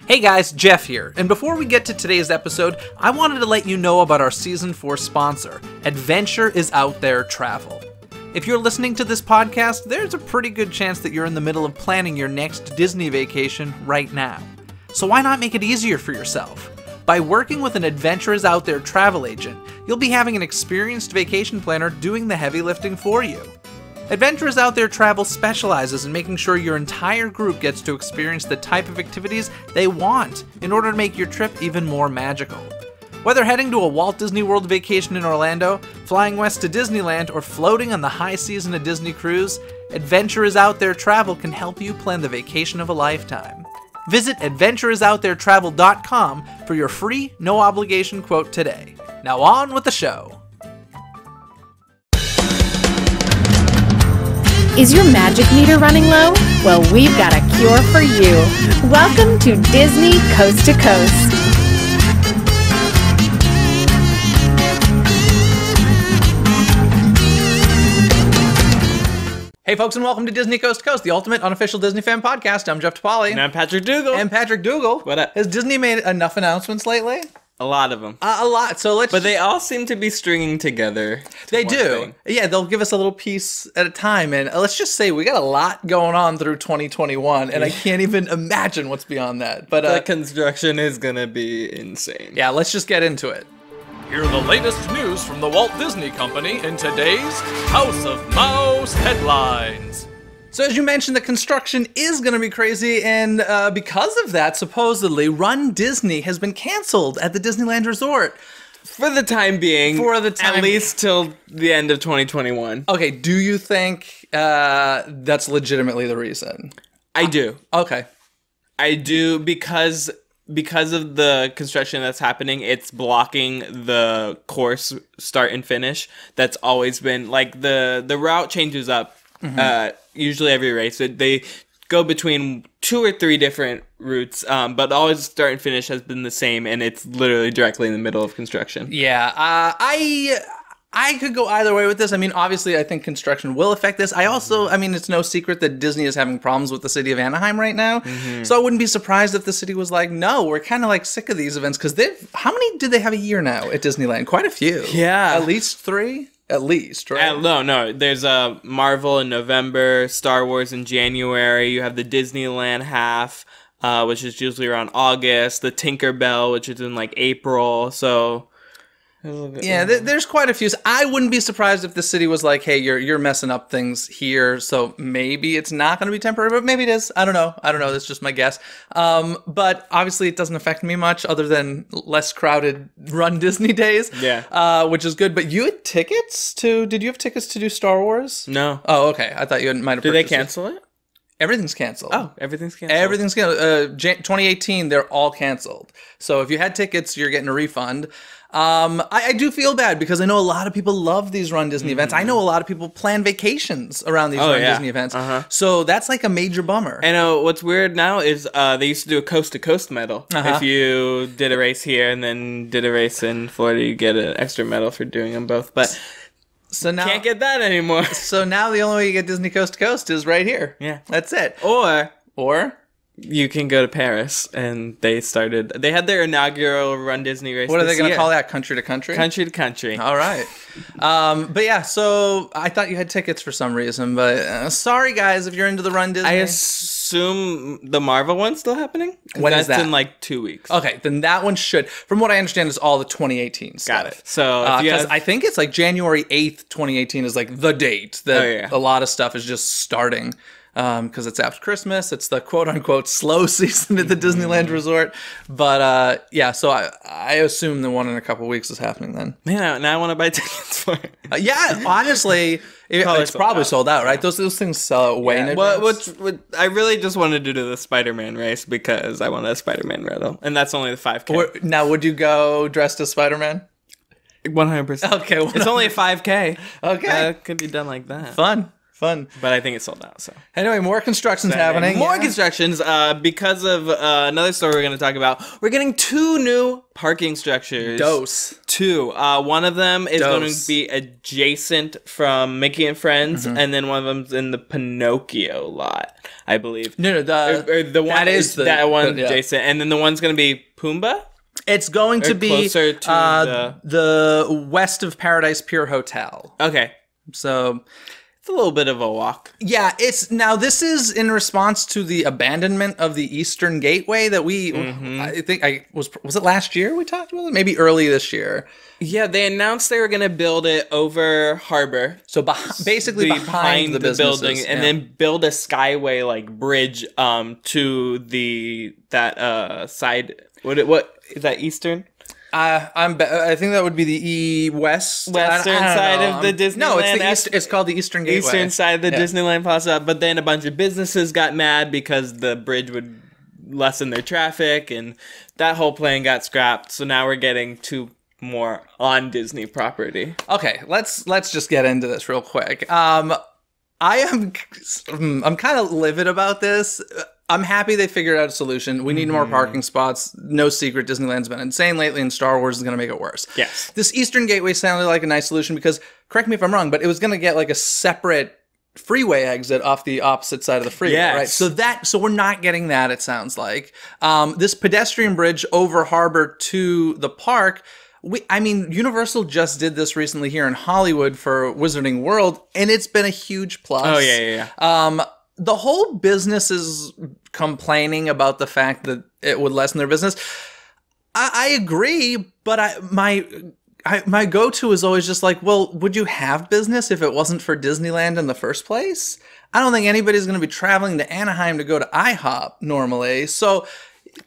Hey guys, Jeff here, and before we get to today's episode, I wanted to let you know about our Season 4 sponsor, Adventure is Out There Travel. If you're listening to this podcast, there's a pretty good chance that you're in the middle of planning your next Disney vacation right now. So why not make it easier for yourself? By working with an Adventure is Out There travel agent, you'll be having an experienced vacation planner doing the heavy lifting for you. Adventure is Out There Travel specializes in making sure your entire group gets to experience the type of activities they want in order to make your trip even more magical. Whether heading to a Walt Disney World vacation in Orlando, flying west to Disneyland, or floating on the high seas in a Disney cruise, Adventure is Out There Travel can help you plan the vacation of a lifetime. Visit adventureisoutthere.travel.com for your free, no obligation quote today. Now on with the show. Is your magic meter running low? Well, we've got a cure for you. Welcome to Disney Coast to Coast. Hey folks, and welcome to Disney Coast to Coast, the ultimate unofficial Disney fan podcast. I'm Jeff Topali. And I'm Patrick Dougal. And Patrick Dougal. What up? Has Disney made enough announcements lately? A lot of them. A lot. So let's. But they all seem to be stringing together. They do. Thing. Yeah, they'll give us a little piece at a time. And let's just say we got a lot going on through 2021, and I can't even imagine what's beyond that. But the construction is going to be insane. Yeah, let's just get into it. Hear the latest news from the Walt Disney Company in today's House of Mouse headlines. So as you mentioned, the construction is going to be crazy, and because of that, supposedly, runDisney has been canceled at the Disneyland Resort. For the time being. At least till the end of 2021. Okay, do you think that's legitimately the reason? I do. Okay. I do because of the construction that's happening, it's blocking the course start and finish. That's always been, like, the route changes up. Usually every race. They go between 2 or 3 different routes, but always start and finish has been the same, and it's literally directly in the middle of construction. Yeah, I could go either way with this. I mean, obviously, I think construction will affect this. I mean, it's no secret that Disney is having problems with the city of Anaheim right now, so I wouldn't be surprised if the city was like, no, we're kind of like sick of these events, because how many did they have a year now at Disneyland? Quite a few. Yeah. At least 3? At least, right? No. There's Marvel in November, Star Wars in January. You have the Disneyland half, which is usually around August. The Tinkerbell, which is in like April. So yeah, there's quite a few. I wouldn't be surprised if the city was like, hey, you're messing up things here, so maybe it's not going to be temporary, but maybe it is. I don't know. That's just my guess. But obviously it doesn't affect me much other than less crowded runDisney days. Yeah. Which is good. But you had tickets did you have tickets to do Star Wars? No. Oh, okay. I thought you might have Did they cancel it? Everything's canceled. Oh, everything's canceled. Everything's canceled. 2018, they're all canceled. So if you had tickets, you're getting a refund. I do feel bad because I know a lot of people love these runDisney events. I know a lot of people plan vacations around these runDisney events. So that's like a major bummer. And what's weird now is they used to do a coast-to-coast medal. If you did a race here and then did a race in Florida, you get an extra medal for doing them both. But so now can't get that anymore. So now the only way you get Disney Coast to Coast is right here. Yeah. That's it. Or you can go to Paris, and they had their inaugural runDisney race. What are they going to call that? Country to country? Country to country. All right. But yeah, so I thought you had tickets for some reason, but sorry guys if you're into the runDisney. I assume the Marvel one's still happening? When is that? That's in like 2 weeks. Okay, then that one should, from what I understand, is all the 2018 stuff. Got it. So because I think it's like January 8th, 2018 is like the date that a lot of stuff is just starting. Because it's after Christmas, it's the quote-unquote slow season at the Disneyland Resort. But yeah, so I assume the one in a couple weeks is happening then. Man, now I want to buy tickets for it. Yeah, honestly, it's probably sold out, right? Those things sell out way in advance. I really just wanted to do the Spider-Man race because I wanted a Spider-Man medal, and that's only the 5K. Now, would you go dressed as Spider-Man? 100%. Okay, it's only a 5K. Okay, it could be done like that. Fun. Fun. But I think it's sold out, so. Anyway, more construction's happening. More constructions. Because of another story we're going to talk about, we're getting 2 new parking structures. Dose. 2. One of them is going to be adjacent from Mickey and Friends, and then one of them's in the Pinocchio lot, I believe. No, the one that one adjacent, and then the one's going to be Pumbaa. It's going to be closer to the west of Paradise Pier Hotel. Okay, so it's a little bit of a walk. Yeah, this is in response to the abandonment of the Eastern Gateway that we. I think was it last year we talked about it? Maybe early this year. Yeah, they announced they were going to build it over Harbor. So basically behind the building, and then build a skyway like bridge to that side. What is that, Eastern? I think that would be the western side of the Disneyland. No, it's called the Eastern Gateway. Eastern side of the Disneyland Plaza. But then a bunch of businesses got mad because the bridge would lessen their traffic, and that whole plan got scrapped. So now we're getting 2 more on Disney property. Okay, let's just get into this real quick. I'm kind of livid about this. I'm happy they figured out a solution. We need more parking spots. No secret, Disneyland's been insane lately, and Star Wars is going to make it worse. Yes. This Eastern Gateway sounded like a nice solution because, correct me if I'm wrong, but it was going to get like a separate freeway exit off the opposite side of the freeway, right? So we're not getting that, it sounds like. This pedestrian bridge over Harbor to the park, Universal just did this recently here in Hollywood for Wizarding World, and it's been a huge plus. Oh, yeah. The whole business is complaining about the fact that it would lessen their business. I agree, but my go-to is always just like, well, would you have business if it wasn't for Disneyland in the first place? I don't think anybody's going to be traveling to Anaheim to go to IHOP normally. So,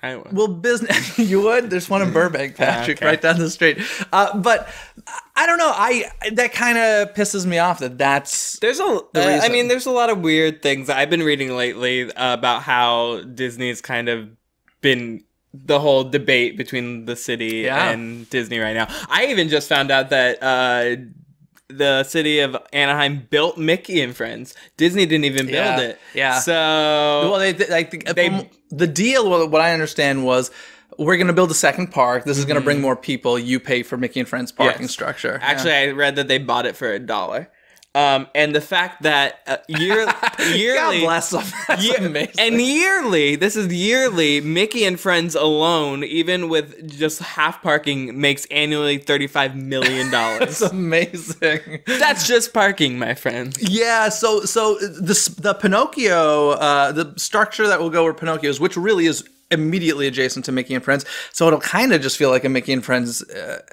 I would. Well, business, you would? There's one in Burbank, Patrick, right down the street. But I don't know. That kind of pisses me off that's there's there's a lot of weird things I've been reading lately about how Disney's kind of been the whole debate between the city and Disney right now. I even just found out that the city of Anaheim built Mickey and Friends. Disney didn't even build it. Yeah. So well, the deal, what I understand was, we're going to build a second park. This is going to bring more people. You pay for Mickey and Friends parking structure. Actually, I read that they bought it for $1. And the fact that yearly, God bless them. That's amazing. And yearly, Mickey and Friends alone, even with just half parking, makes annually $35 million. That's amazing. That's just parking, my friend. Yeah. So the Pinocchio, the structure that will go where Pinocchio is, which really is immediately adjacent to Mickey and Friends, so it'll kind of just feel like a Mickey and Friends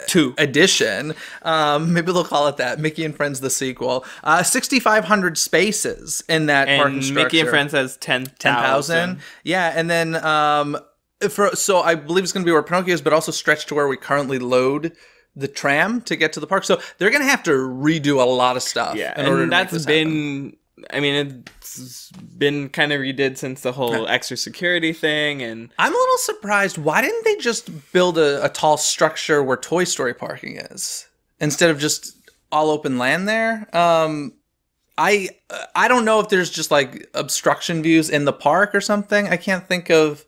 2 edition. Maybe they'll call it that, Mickey and Friends the sequel. 6,500 spaces in that parking structure. Mickey and Friends has 10,000. Yeah, and then so I believe it's going to be where Pinocchio is, but also stretched to where we currently load the tram to get to the park. So they're going to have to redo a lot of stuff. Yeah, in order and to that's make this been. happen. I mean, it's been kind of redid since the whole extra security thing, and I'm a little surprised. Why didn't they just build a tall structure where Toy Story parking is instead of just all open land there? I don't know if there's just like obstruction views in the park or something. I can't think of.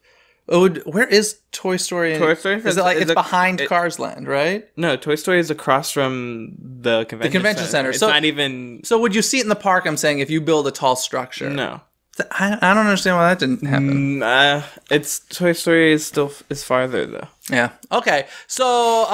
Where is Toy Story? Toy Story? Is it like it's behind Cars Land, right? No, Toy Story is across from the convention center. It's not even. So would you see it in the park? I'm saying if you build a tall structure. No. I don't understand why that didn't happen. It's Toy Story is farther though. Yeah. Okay. So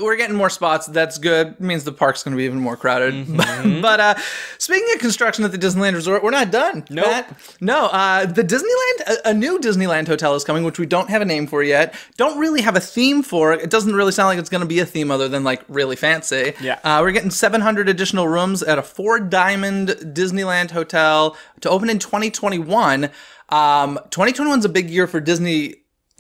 we're getting more spots. That's good. It means the park's going to be even more crowded. Mm-hmm. But speaking of construction at the Disneyland Resort, we're not done. Nope. No. The Disneyland, a new Disneyland Hotel is coming, which we don't have a name for yet. Don't really have a theme for it. It doesn't really sound like it's going to be a theme other than like really fancy. Yeah. We're getting 700 additional rooms at a 4-diamond Disneyland Hotel to open in 2021. 2021 is a big year for Disney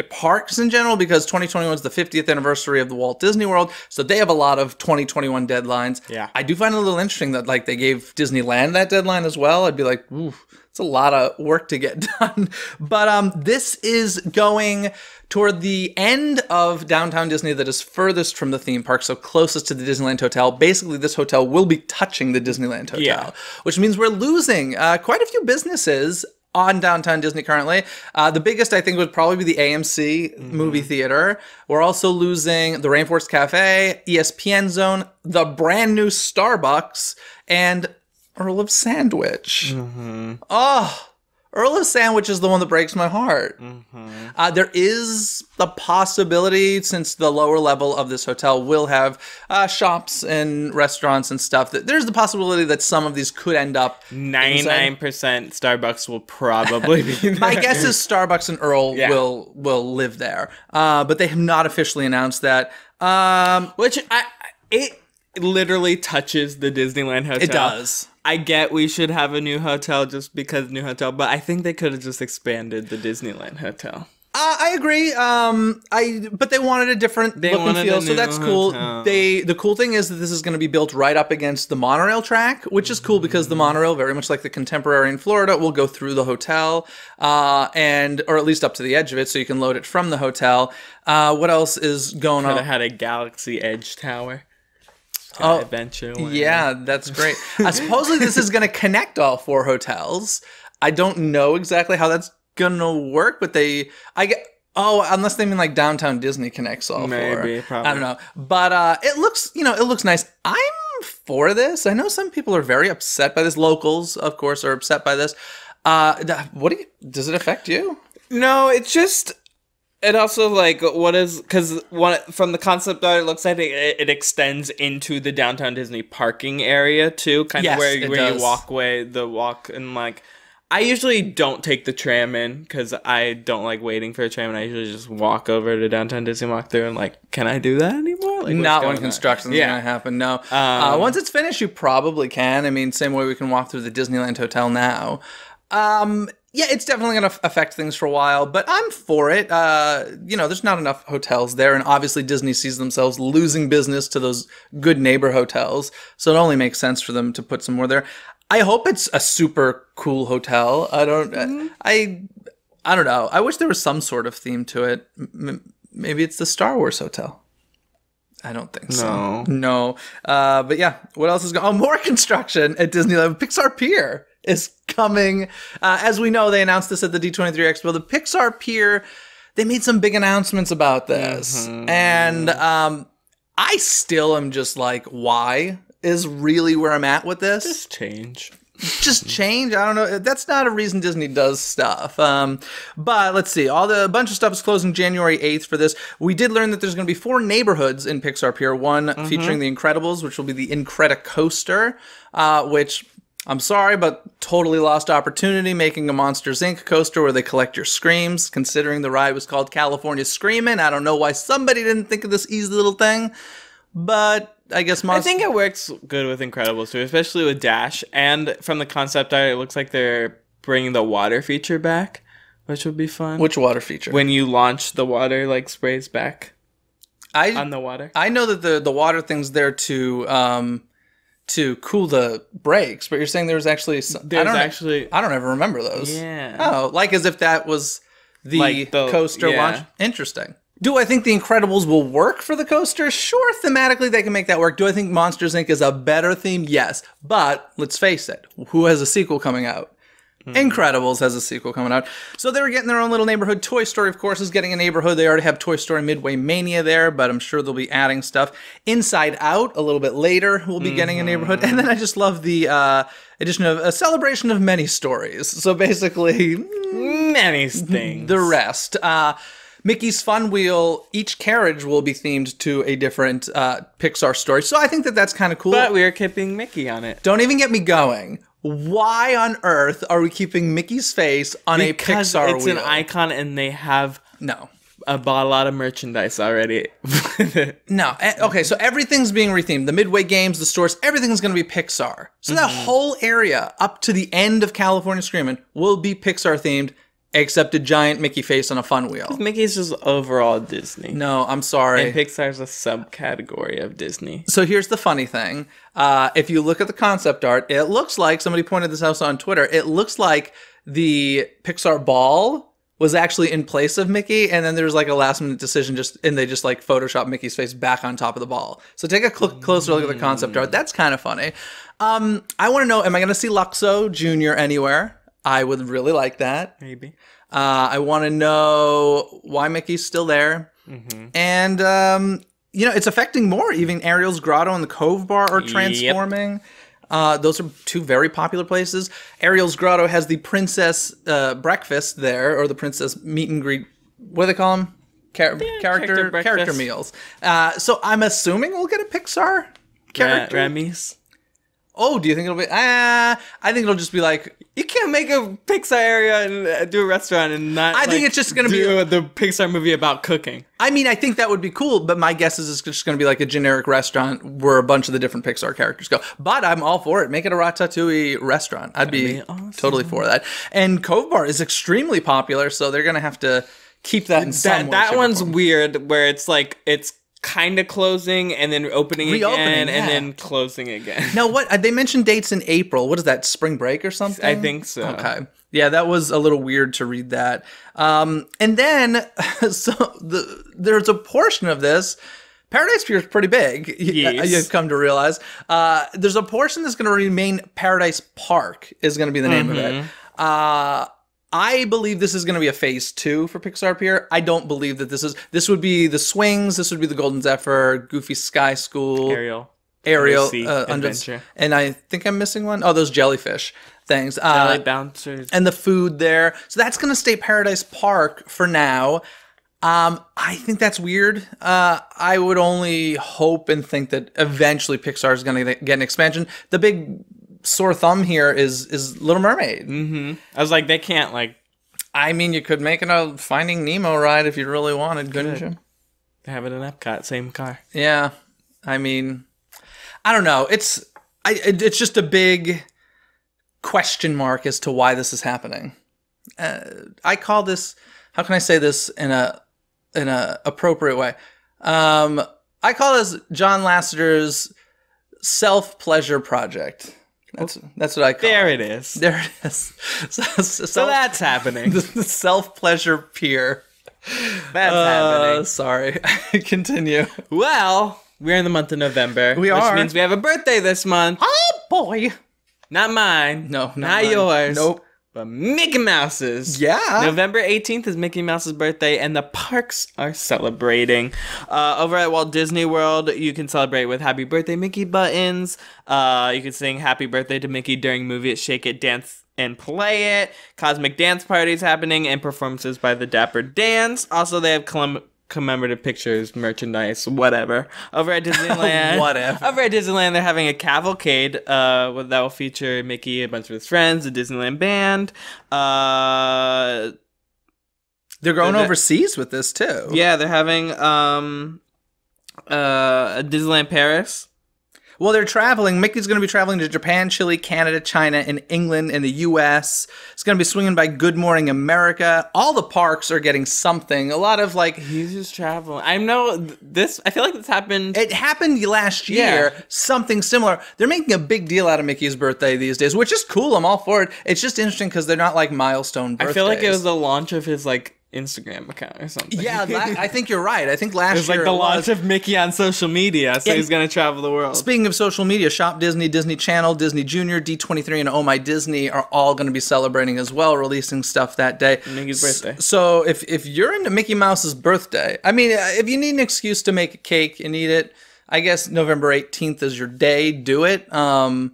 parks in general because 2021 is the 50th anniversary of the Walt Disney World, so they have a lot of 2021 deadlines. Yeah. I do find it a little interesting that like they gave Disneyland that deadline as well. I'd be like, ooh, It's a lot of work to get done. But this is going toward the end of downtown Disney that is furthest from the theme park, so closest to the Disneyland Hotel. Basically, this hotel will be touching the Disneyland Hotel, which means we're losing quite a few businesses on downtown Disney currently. The biggest, I think, would probably be the AMC movie theater. We're also losing the Rainforest Cafe, ESPN Zone, the brand new Starbucks, and Earl of Sandwich. Oh, Earl of Sandwich is the one that breaks my heart. There is the possibility, since the lower level of this hotel will have shops and restaurants and stuff, that there's the possibility that some of these could end up 99% Starbucks will probably be there. My guess is Starbucks and Earl will live there, but they have not officially announced that. It literally touches the Disneyland Hotel. It does. I get we should have a new hotel just because new hotel, but I think they could have just expanded the Disneyland Hotel. I agree. But they wanted a different look and feel, so that's cool. The cool thing is that this is going to be built right up against the monorail track, which is cool because the monorail, very much like the Contemporary in Florida, will go through the hotel, or at least up to the edge of it, so you can load it from the hotel. What else is going on? Could have had a Galaxy Edge Tower. Eventually. Yeah, that's great. Supposedly this is going to connect all 4 hotels. I don't know exactly how that's going to work, but unless they mean like downtown Disney connects all 4. Maybe, probably. I don't know. But it looks nice. I'm for this. I know some people are very upset by this. Locals, of course, are upset by this. Does it affect you? No, it's just... It also, because from the concept art, it looks like it extends into the downtown Disney parking area, too. Kind of where you walk, and, I usually don't take the tram in, because I don't like waiting for a tram, and I usually just walk over to downtown Disney, walk through, and, can I do that anymore? Not when construction's going to happen, no. Once it's finished, you probably can. I mean, same way we can walk through the Disneyland Hotel now. Yeah, it's definitely going to affect things for a while, but I'm for it. There's not enough hotels there, and obviously Disney sees themselves losing business to those good neighbor hotels, so it only makes sense for them to put some more there. I hope it's a super cool hotel. I don't know. I wish there was some sort of theme to it. Maybe it's the Star Wars hotel. I don't think so. No. But yeah, what else is going on? Oh, more construction at Disneyland. Pixar Pier is coming. As we know, they announced this at the D23 Expo. The Pixar Pier, they made some big announcements about this. And I still am just like, why is really where I'm at with this? Just change. Just change? I don't know. That's not a reason Disney does stuff. But let's see. A bunch of stuff is closing January 8th for this. We did learn that there's going to be 4 neighborhoods in Pixar Pier. One featuring the Incredibles, which will be the Incredicoaster, which... I'm sorry, but totally lost opportunity making a Monsters, Inc. coaster where they collect your screams, considering the ride was called California Screamin'. I don't know why somebody didn't think of this easy little thing, but I guess I think it works good with Incredibles, too, especially with Dash. And from the concept art, it looks like they're bringing the water feature back, which would be fun. Which water feature? When you launch, the water, sprays back on the water. I know that the water thing's there to cool the brakes, but you're saying there was actually... I don't ever remember those. Yeah. Oh, as if that was the coaster launch. Interesting. Do I think The Incredibles will work for the coaster? Sure, thematically they can make that work. Do I think Monsters, Inc. is a better theme? Yes. But, let's face it, who has a sequel coming out? Incredibles has a sequel coming out. So they were getting their own little neighborhood. Toy Story, of course, is getting a neighborhood. They already have Toy Story Midway Mania there, but I'm sure they'll be adding stuff. Inside Out, a little bit later, will be getting a neighborhood. And then I just love the addition of a celebration of many stories. So basically... many things. The rest. Mickey's Fun Wheel, each carriage will be themed to a different Pixar story. So I think that that's kind of cool. But we are keeping Mickey on it. Don't even get me going. Why on earth are we keeping Mickey's face on a Pixar wheel? It's an icon and they have bought a lot of merchandise already. No. Okay, so everything's being rethemed. The Midway games, the stores, everything's going to be Pixar. So that whole area up to the end of California Screamin' will be Pixar themed. except a giant Mickey face on a fun wheel. Mickey's just overall Disney. No, I'm sorry. And Pixar's a subcategory of Disney. So here's the funny thing. If you look at the concept art, it looks like, somebody pointed this out on Twitter, it looks like the Pixar ball was actually in place of Mickey, and then there was like a last minute decision and they just like Photoshop Mickey's face back on top of the ball. So take a closer look at the concept art. That's kind of funny. I want to know, am I going to see Luxo Jr. anywhere? I would really like that. Maybe. I want to know why Mickey's still there. Mm-hmm. And, it's affecting more. Even Ariel's Grotto and the Cove Bar are transforming. Yep. Those are two very popular places. Ariel's Grotto has the princess breakfast there, or the princess meet and greet. What do they call them? Character meals. So I'm assuming we'll get a Pixar character. Remy's. Oh, do you think it'll be? I think it'll just be like, you can't make a Pixar area and do a restaurant and not. I think it's just going to be the Pixar movie about cooking. I mean, I think that would be cool, but my guess is it's just going to be like a generic restaurant where a bunch of the different Pixar characters go. But I'm all for it. Make it a Ratatouille restaurant. I'd be awesome. Totally for that. And Cove Bar is extremely popular, so they're going to have to keep that in some way. That one's weird, where it's like it's kind of closing and then opening again and then closing again. Now, what they mentioned dates in April. What is that? Spring break or something? I think so. Okay. Yeah, that was a little weird to read that. And then, there's a portion of this. Paradise Pier is pretty big. Yes. You've come to realize. There's a portion that's going to remain Paradise Park is going to be the name of it. I believe this is going to be a phase 2 for Pixar Pier. I don't believe that this would be the swings, this would be the Golden Zephyr, Goofy Sky School, Ariel, Adventure. And I think I'm missing one. Oh, those jellyfish things. Jelly bouncers. And the food there. So that's going to stay Paradise Park for now. I think that's weird. I would only hope and think that eventually Pixar is going to get an expansion. The big sore thumb here is Little Mermaid. Mm-hmm. I was like, they can't I mean, you could make it a Finding Nemo ride if you really wanted, couldn't you? They have it in Epcot, same car. Yeah, I mean, I don't know. It's just a big question mark as to why this is happening. I call this. How can I say this in a appropriate way? I call this John Lasseter's self-pleasure project. That's what I call There it. it is. There it is. So that's happening. The self-pleasure pier. That's happening. Sorry. Continue. Well, we're in the month of November. We are. Which means we have a birthday this month. Oh, boy. Not mine. No, not mine. Yours. Nope. But Mickey Mouse's. Yeah. November 18th is Mickey Mouse's birthday, and the parks are celebrating. Over at Walt Disney World, you can celebrate with Happy Birthday Mickey buttons. You can sing Happy Birthday to Mickey during movie Shake It, Dance, and Play It. Cosmic dance parties happening and performances by the Dapper Dans. Also, they have commemorative pictures, merchandise, whatever. Over at Disneyland, whatever. Over at Disneyland, they're having a cavalcade that will feature Mickey, a bunch of his friends, the Disneyland band. They're going overseas with this too. Yeah, they're having a Disneyland Paris. Well, they're traveling. Mickey's going to be traveling to Japan, Chile, Canada, China, and England, and the U.S. It's going to be swinging by Good Morning America. All the parks are getting something. A lot of He's just traveling. I know this. I feel like this happened. It happened last year. Yeah. Something similar. They're making a big deal out of Mickey's birthday these days, which is cool. I'm all for it. It's just interesting because they're not milestone birthdays. I feel like it was the launch of his Instagram account or something. Yeah, I think you're right. I think last year it was the launch of Mickey on social media, so he's going to travel the world. Speaking of social media, Shop Disney, Disney Channel, Disney Junior, D23, and Oh My Disney are all going to be celebrating as well, releasing stuff that day. Mickey's birthday. So if you're into Mickey Mouse's birthday, I mean, if you need an excuse to make a cake and eat it, I guess November 18th is your day. Do it. I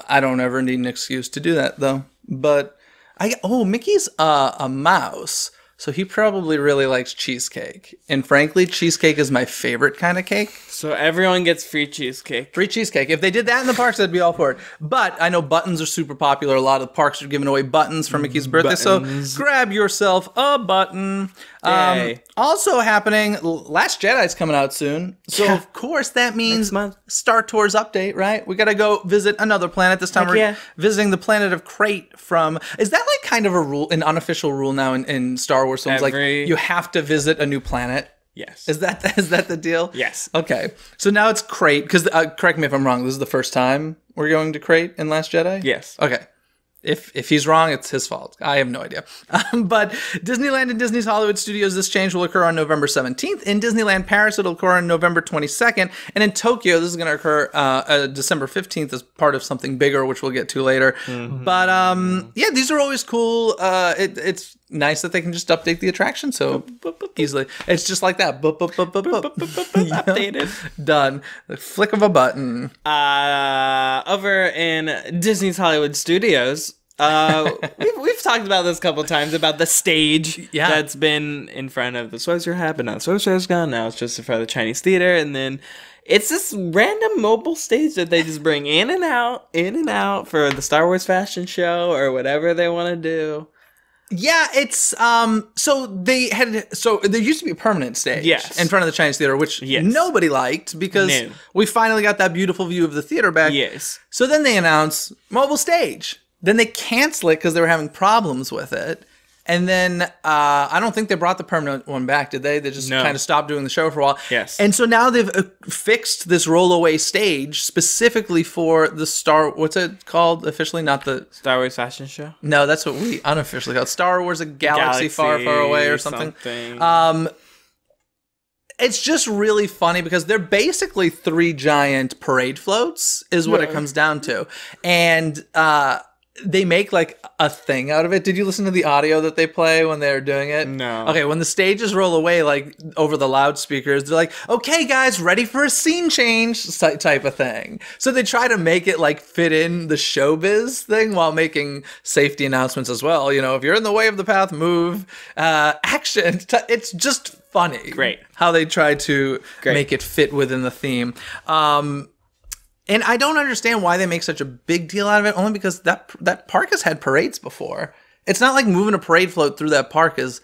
don't ever need an excuse to do that, though. But, Mickey's a mouse. So he probably really likes cheesecake. And frankly, cheesecake is my favorite kind of cake. So everyone gets free cheesecake. Free cheesecake. If they did that in the parks, I'd be all for it. But I know buttons are super popular. A lot of the parks are giving away buttons for Mickey's birthday. So grab yourself a button. Yay. Also happening, Last Jedi's coming out soon. So, of course, that means Star Tours update, right? We got to go visit another planet. This time we're visiting the planet of Crate from... Is that like kind of a rule, an unofficial rule now in Star Wars films? Like, you have to visit a new planet? Yes. Is that the deal? Yes. Okay. So now it's Crate, because, correct me if I'm wrong, this is the first time we're going to Crate in Last Jedi? Yes. Okay. If he's wrong, it's his fault. I have no idea. But Disneyland and Disney's Hollywood Studios, this change will occur on November 17th. In Disneyland Paris, it'll occur on November 22nd. And in Tokyo, this is going to occur December 15th as part of something bigger, which we'll get to later. Mm-hmm. But yeah, these are always cool. It's nice that they can just update the attraction so easily. It's just like that. Updated. Done. The flick of a button. Over in Disney's Hollywood Studios, we've talked about this a couple times about the stage that's been in front of the Sorcerer Hat, but now the Sorcerer's gone. Now it's just in front of the Chinese Theater, and then it's this random mobile stage that they just bring in and out for the Star Wars fashion show or whatever they want to do. Yeah, it's so there used to be a permanent stage in front of the Chinese Theater, which nobody liked because we finally got that beautiful view of the theater back. Yes. So then they announced mobile stage. Then they cancel it because they were having problems with it. And then I don't think they brought the permanent one back, did they? They just kind of stopped doing the show for a while. Yes. And so now they've fixed this rollaway stage specifically for the what's it called officially? Not the Star Wars fashion show? No, that's what we unofficially call it. Star Wars, a galaxy far, far away or something. It's just really funny because they're basically 3 giant parade floats is what it comes down to. And they make like a thing out of it. Did you listen to the audio that they play when they're doing it? No. Okay, when the stages roll away, like over the loudspeakers, they're like, okay, guys, ready for a scene change type of thing. So they try to make it like fit in the showbiz thing while making safety announcements as well. You know, if you're in the way of the path, move, action. It's just funny. Great. How they try to make it fit within the theme. And I don't understand why they make such a big deal out of it, only because that park has had parades before. It's not like moving a parade float through that park is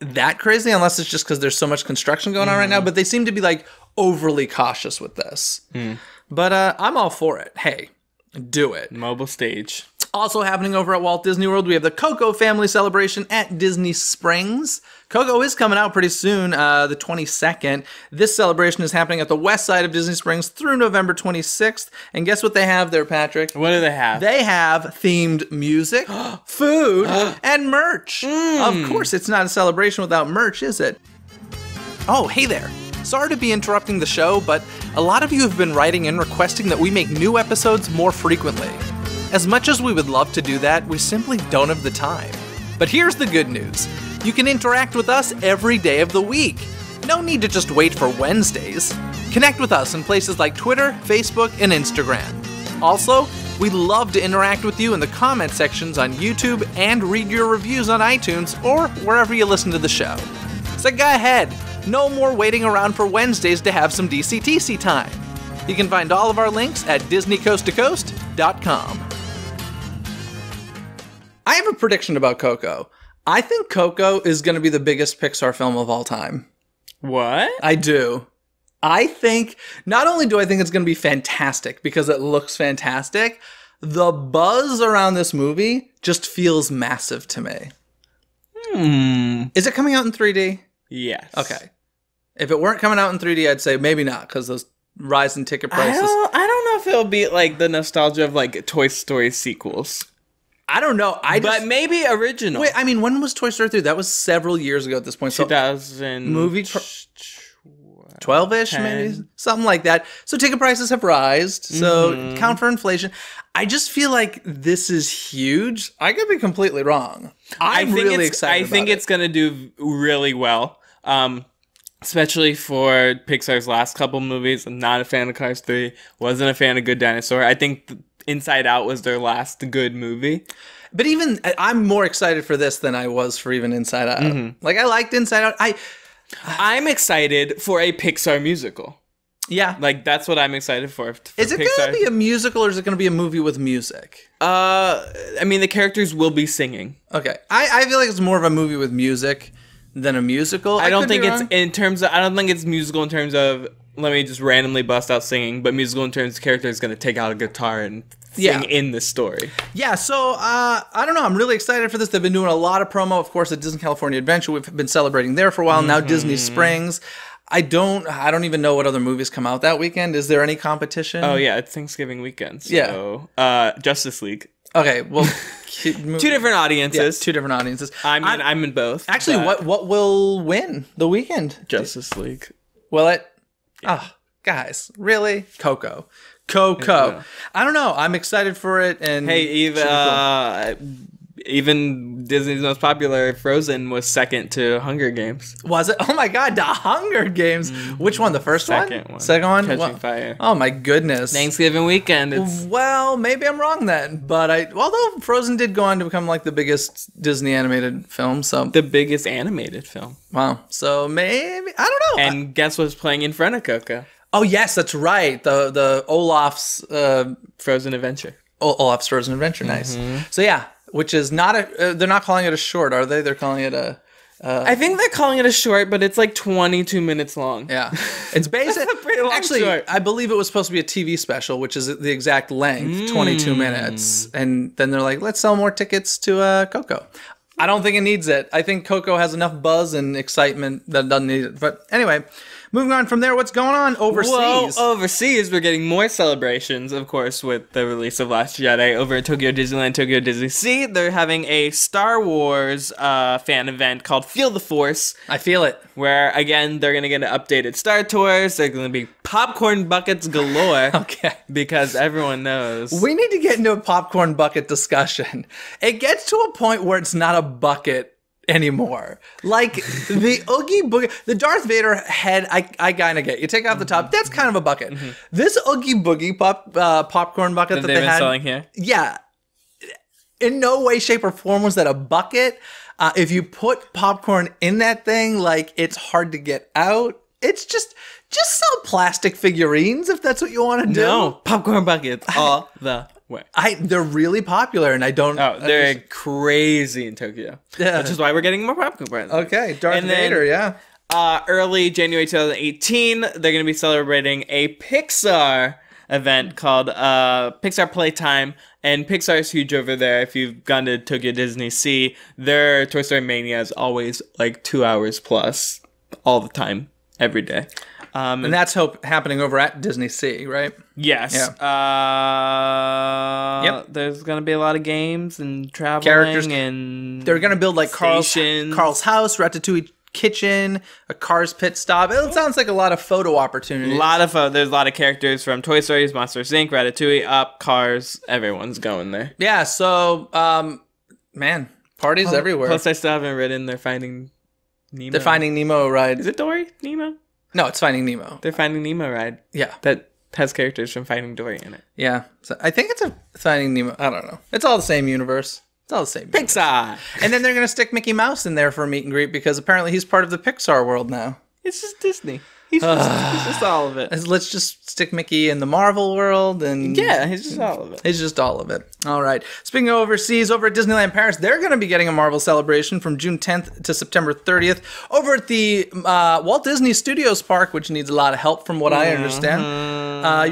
that crazy, unless it's just because there's so much construction going on right now. But they seem to be like overly cautious with this. But I'm all for it. Hey, do it. Mobile stage. Also happening over at Walt Disney World, we have the Coco family celebration at Disney Springs. Coco is coming out pretty soon, the 22nd. This celebration is happening at the west side of Disney Springs through November 26th. And guess what they have there, Patrick? What do they have? They have themed music, food, and merch. Of course, it's not a celebration without merch, is it? Oh, hey there. Sorry to be interrupting the show, but a lot of you have been writing in requesting that we make new episodes more frequently. As much as we would love to do that, we simply don't have the time. But here's the good news. You can interact with us every day of the week. No need to just wait for Wednesdays. Connect with us in places like Twitter, Facebook, and Instagram. Also, we'd love to interact with you in the comment sections on YouTube and read your reviews on iTunes or wherever you listen to the show. So go ahead. No more waiting around for Wednesdays to have some DCTC time. You can find all of our links at DisneyCoastToCoast.com. I have a prediction about Coco. I think Coco is going to be the biggest Pixar film of all time. What? I do. I think, not only do I think it's going to be fantastic because it looks fantastic, the buzz around this movie just feels massive to me. Is it coming out in 3D? Yes. Okay. If it weren't coming out in 3D, I'd say maybe not because those rise in ticket prices. I don't know if it'll be like the nostalgia of like Toy Story sequels. I don't know. But maybe original. Wait, I mean, when was Toy Story 3? That was several years ago at this point. 2000. Movie 12-ish, maybe? Something like that. So ticket prices have risen. So count for inflation. I just feel like this is huge. I could be completely wrong. I'm really excited I think it's going to do really well. Especially for Pixar's last couple movies. I'm not a fan of Cars 3. Wasn't a fan of Good Dinosaur. I think Inside Out was their last good movie. But even, I'm more excited for this than I was for even Inside Out. Like, I liked Inside Out. I'm excited for a Pixar musical. Yeah. Like, that's what I'm excited for is it going to be a musical or is it going to be a movie with music? I mean, the characters will be singing. Okay. I feel like it's more of a movie with music than a musical. I don't could be think it's wrong. in terms of. I don't think it's musical in terms of. Let me just randomly bust out singing, but musical in terms of character is going to take out a guitar and sing in the story. Yeah, so I don't know. I'm really excited for this. They've been doing a lot of promo, of course, at Disney California Adventure. We've been celebrating there for a while. Now Disney Springs. I don't even know what other movies come out that weekend. Is there any competition? Oh yeah, it's Thanksgiving weekend. So, Justice League. Okay, well, Two different audiences. Yeah, two different audiences. I'm in both. Actually, what will win the weekend? Justice League. Will it? Oh, guys, really? Coco. Yeah. I don't know. I'm excited for it. And hey, even Disney's most popular, Frozen, was second to Hunger Games. Was it? Oh my God, the Hunger Games. Which one? The first Second one? one. Second one? Catching Fire. Oh my goodness. Thanksgiving weekend. Well, maybe I'm wrong then. But although Frozen did go on to become like the biggest Disney animated film, so the biggest animated film. Wow. So maybe I don't know. And guess what's playing in front of Coco? Oh yes, that's right. The Olaf's Frozen Adventure. Olaf's Frozen Adventure. Nice. So yeah. Which is not they're not calling it a short, are they? They're calling it a... I think they're calling it a short, but it's like 22 minutes long. Yeah. It's basically... That's a pretty long actually, short. I believe it was supposed to be a TV special, which is the exact length, 22 minutes. And then they're like, let's sell more tickets to Coco. I don't think it needs it. I think Coco has enough buzz and excitement that it doesn't need it. But anyway... Moving on from there, what's going on overseas? Well, overseas, we're getting more celebrations, of course, with the release of Last Jedi over at Tokyo Disneyland, Tokyo Disney Sea. They're having a Star Wars fan event called Feel the Force. I feel it. Where, again, they're going to get updated Star Tours. They're going to be popcorn buckets galore. Okay. Because everyone knows. We need to get into a popcorn bucket discussion. It gets to a point where it's not a bucket anymore. Like the Oogie Boogie, the Darth Vader head, I kind of get. You take off the top, that's kind of a bucket. This Oogie Boogie popcorn bucket that they've they been had, selling here. Yeah, in no way, shape, or form was that a bucket. If you put popcorn in that thing, like it's hard to get out. It's just sell plastic figurines if that's what you want to do. No, popcorn buckets all the way. They're really popular, and I don't. Oh, they're crazy in Tokyo. Yeah. Which is why we're getting more popcorn. Okay, Darth Vader, yeah. Early January 2018, they're going to be celebrating a Pixar event called Pixar Playtime. And Pixar is huge over there. If you've gone to Tokyo Disney Sea, their Toy Story Mania is always like 2 hours plus all the time, every day. And that's happening over at Disney Sea, right? Yes. Yeah. Yep. There's going to be a lot of games and traveling. Characters. And they're going to build like Carl's house, Ratatouille kitchen, a Cars pit stop. It sounds like a lot of photo opportunities. There's a lot of characters from Toy Story, Monsters Inc., Ratatouille, Up, Cars. Everyone's going there. Yeah, so, man, parties everywhere. Plus, I still haven't ridden They're Finding Nemo. The Finding Nemo ride. Is it Dory? Nemo? No, it's Finding Nemo. They're Finding Nemo ride. Yeah. That has characters from Finding Dory in it. Yeah. So I think it's a Finding Nemo. I don't know. It's all the same universe. It's all the same. Pixar! And then they're going to stick Mickey Mouse in there for a meet and greet because apparently he's part of the Pixar world now. It's just Disney. He's just all of it. Let's just stick Mickey in the Marvel world and... Yeah, he's just all of it. He's just all of it. All right. Speaking of overseas, over at Disneyland Paris, they're going to be getting a Marvel celebration from June 10th to September 30th over at the Walt Disney Studios Park, which needs a lot of help from what I understand.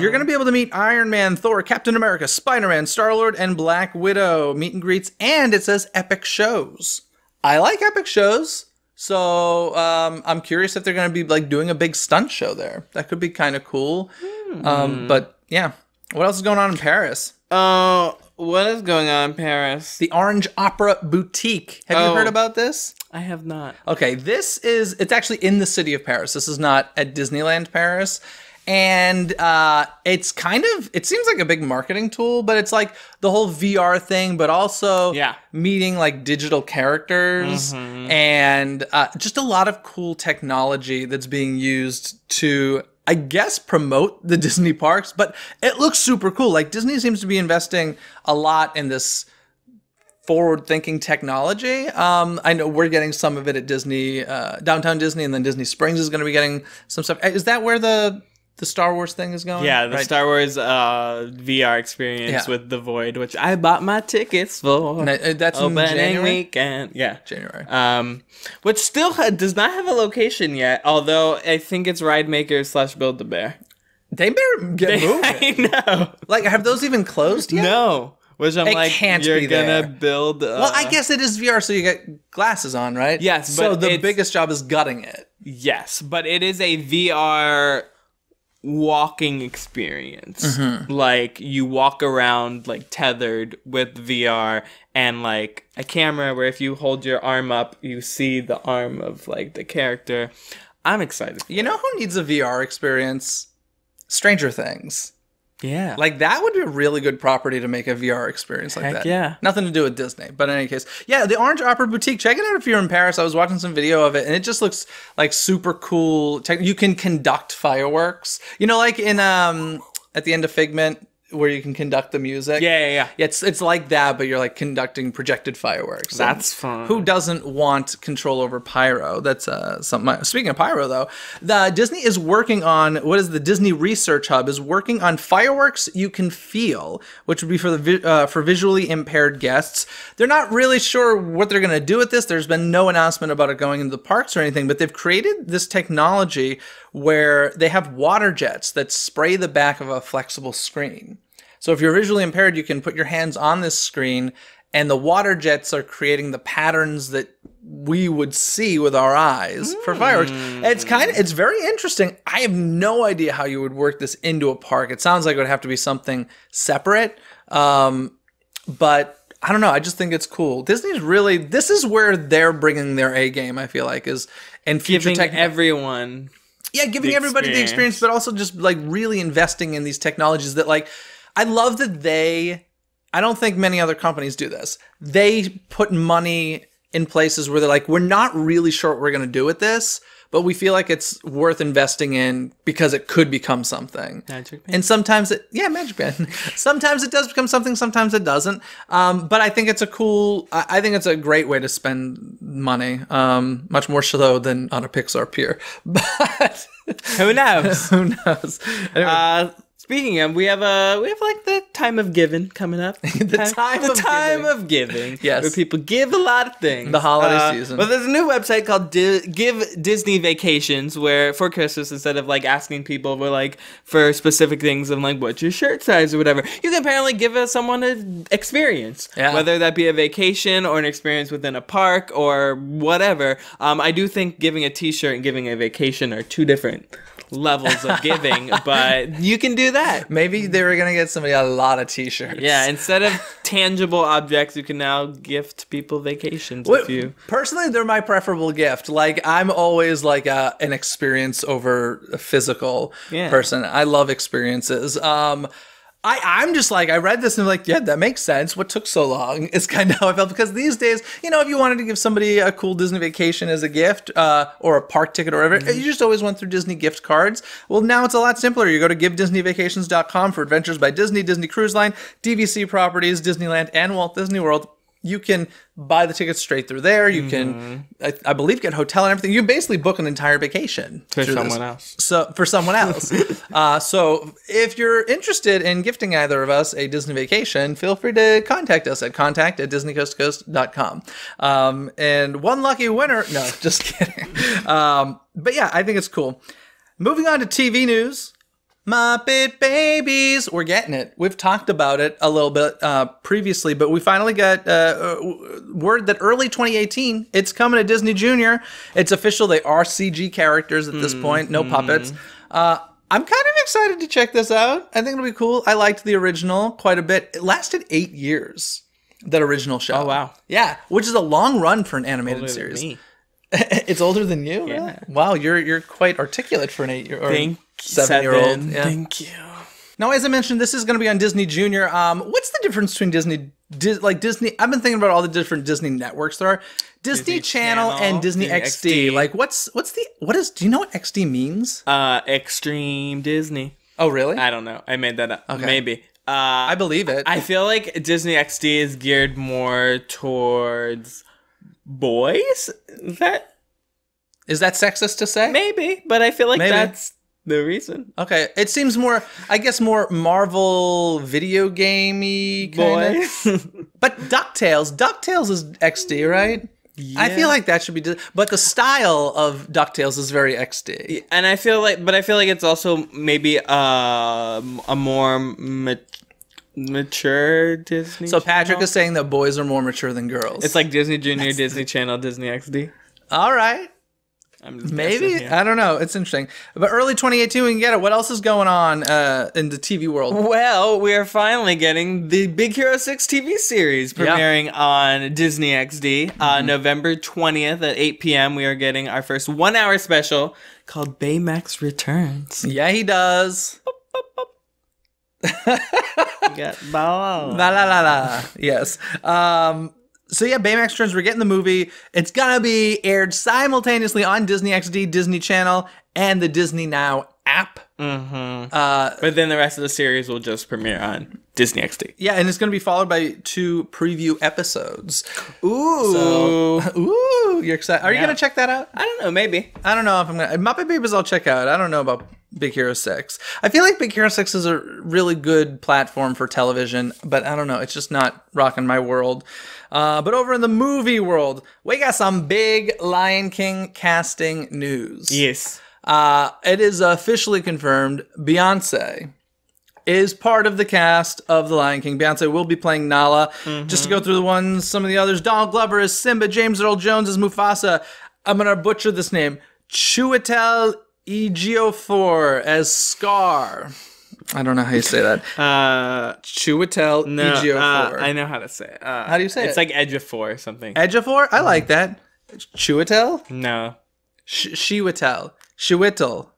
You're going to be able to meet Iron Man, Thor, Captain America, Spider-Man, Star-Lord, and Black Widow meet and greets, and it says epic shows. I like epic shows. So I'm curious if they're going to be like doing a big stunt show there. That could be kind of cool. But yeah, what else is going on in Paris? What is going on in Paris? The Orange Opera Boutique. Have you heard about this? I have not. Okay, it's actually in the city of Paris. This is not at Disneyland Paris. And it's it seems like a big marketing tool, but it's like the whole VR thing, but also meeting like digital characters and just a lot of cool technology that's being used to, I guess, promote the Disney parks. But it looks super cool. Like Disney seems to be investing a lot in this forward-thinking technology. I know we're getting some of it at Disney, Downtown Disney, and then Disney Springs is going to be getting some stuff. Is that where the the Star Wars thing is going. Yeah, the right? Star Wars VR experience with The Void, which I bought my tickets for. That's in opening January? weekend. Yeah, January. Which still does not have a location yet, although I think it's Ride Maker / Build a Bear. They better get moving. I know. Like, have those even closed yet? No. Which I'm It like, can't you're be gonna there. build. Well, I guess it is VR, so you get glasses on, right? Yes, so but the it's- biggest job is gutting it. Yes, but it is a VR walking experience. Like, you walk around like tethered with VR and like a camera where if you hold your arm up, you see the arm of like the character. I'm excited. You know who needs a VR experience? Stranger Things. Yeah. Like, that would be a really good property to make a VR experience like Heck that. yeah. Nothing to do with Disney, but in any case. Yeah, the Orange Opera Boutique. Check it out if you're in Paris. I was watching some video of it, and it just looks like super cool. You can conduct fireworks. You know, like in at the end of Figment, where you can conduct the music. Yeah. It's like that, but you're like conducting projected fireworks. That's fun. Who doesn't want control over pyro? That's something. Speaking of pyro, though, the Disney is working on what is the Disney Research Hub is working on fireworks you can feel, which would be for the for visually impaired guests. They're not really sure what they're going to do with this. There's been no announcement about it going into the parks or anything, but they've created this technology where they have water jets that spray the back of a flexible screen. So if you're visually impaired, you can put your hands on this screen, and the water jets are creating the patterns that we would see with our eyes for fireworks. It's very interesting. I have no idea how you would work this into a park. It sounds like it would have to be something separate. But I don't know. I just think it's cool. Disney's really, this is where they're bringing their A game, I feel like, is in future Giving everyone. Yeah, giving everybody the experience, but also just like really investing in these technologies that, like, I love that I don't think many other companies do this. They put money in places where they're like, we're not really sure what we're going to do with this, but we feel like it's worth investing in because it could become something. Magic Man. And sometimes Magic Man. Sometimes it does become something, sometimes it doesn't. But I think it's I think it's a great way to spend money, much more so than on a Pixar Pier. But Who knows? who knows? Anyway, Speaking of, we have like the time of giving coming up. The time of giving. Yes. Where people give a lot of things. The holiday season. Well, there's a new website called Give Disney Vacations, where for Christmas, instead of like asking people for specific things and like what's your shirt size or whatever, you can apparently give someone an experience. Yeah. Whether that be a vacation or an experience within a park or whatever. I do think giving a t-shirt and giving a vacation are two different levels of giving, but you can do that. maybe they were going to get somebody a lot of t-shirts. Yeah, instead of tangible objects, you can now gift people vacations Well, if you... Personally, they're my preferable gift. Like, I'm always like an experience over a physical person. I love experiences. I'm just like, I read this and I'm like, yeah, that makes sense. What took so long? It's kind of how I felt, because these days, if you wanted to give somebody a cool Disney vacation as a gift, or a park ticket or whatever, you just always went through Disney gift cards. Well, now it's a lot simpler. You go to givedisneyvacations.com for Adventures by Disney, Disney Cruise Line, DVC properties, Disneyland, and Walt Disney World. You can buy the tickets straight through there. You can, I believe, get hotel and everything. You basically book an entire vacation For someone else. So for someone else. So if you're interested in gifting either of us a Disney vacation, feel free to contact us at contact@DisneyCoastToCoast.com. And one lucky winner. No, just kidding. But yeah, I think it's cool. Moving on to TV news. Muppet Babies. We're getting it. We've talked about it a little bit previously, but we finally got word that early 2018, it's coming to Disney Junior. It's official. They are CG characters at this point, no puppets. I'm kind of excited to check this out. I think it'll be cool. I liked the original quite a bit. It lasted 8 years, that original show. Oh, wow. Yeah, which is a long run for an animated Older than series. me. It's older than you? Yeah. Really? Wow, you're quite articulate for an 8-year or Thank 7-year-old. Yeah. Thank you. Now, as I mentioned, this is going to be on Disney Junior. What's the difference between Disney? I've been thinking about all the different Disney networks there are. Disney Channel and Disney XD. Like, do you know what XD means? Extreme Disney. Oh, really? I don't know. I made that up. Okay. Maybe. I believe it. I feel like Disney XD is geared more towards boys. Is that sexist to say? Maybe, but I feel like Maybe. that's the reason. Okay, it seems more, I guess, more Marvel video gamey kind of. But DuckTales is XD, right? Yeah. I feel like that should be, but the style of DuckTales is very XD. And I feel like it's also maybe a more mature Disney. So Patrick channel? is saying that boys are more mature than girls. It's like Disney Junior, Disney Channel, Disney XD. All right. Maybe. I don't know. It's interesting. But early 2018, we can get it. What else is going on in the TV world? Well, we are finally getting the Big Hero 6 TV series premiering on Disney XD. November 20th at 8 p.m. We are getting our first 1-hour special called Baymax Returns. Yeah, he does. Got la la la la. Yes. So yeah, Baymax Returns, we're getting the movie. It's gonna be aired simultaneously on Disney XD, Disney Channel, and the Disney Now app. But then the rest of the series will just premiere on Disney XD. Yeah, and it's gonna be followed by 2 preview episodes. Ooh. You're excited. Are you gonna check that out? I don't know, maybe. I don't know if I'm gonna. Muppet Babies I'll check out. I don't know about Big Hero 6. I feel like Big Hero 6 is a really good platform for television, but I don't know. It's just not rocking my world. But over in the movie world, we got some big Lion King casting news. Yes. It is officially confirmed Beyonce is part of the cast of The Lion King. Beyonce will be playing Nala. Just to go through some of the others. Donald Glover is Simba. James Earl Jones is Mufasa. I'm going to butcher this name. Chiwetel Ejiofor as Scar. I don't know how you say that. Chiwetel Ejiofor. I know how to say it. How do you say it? It's like Ejiofor or something. Ejiofor? I like that. Chiwetel? No. Chiwetel.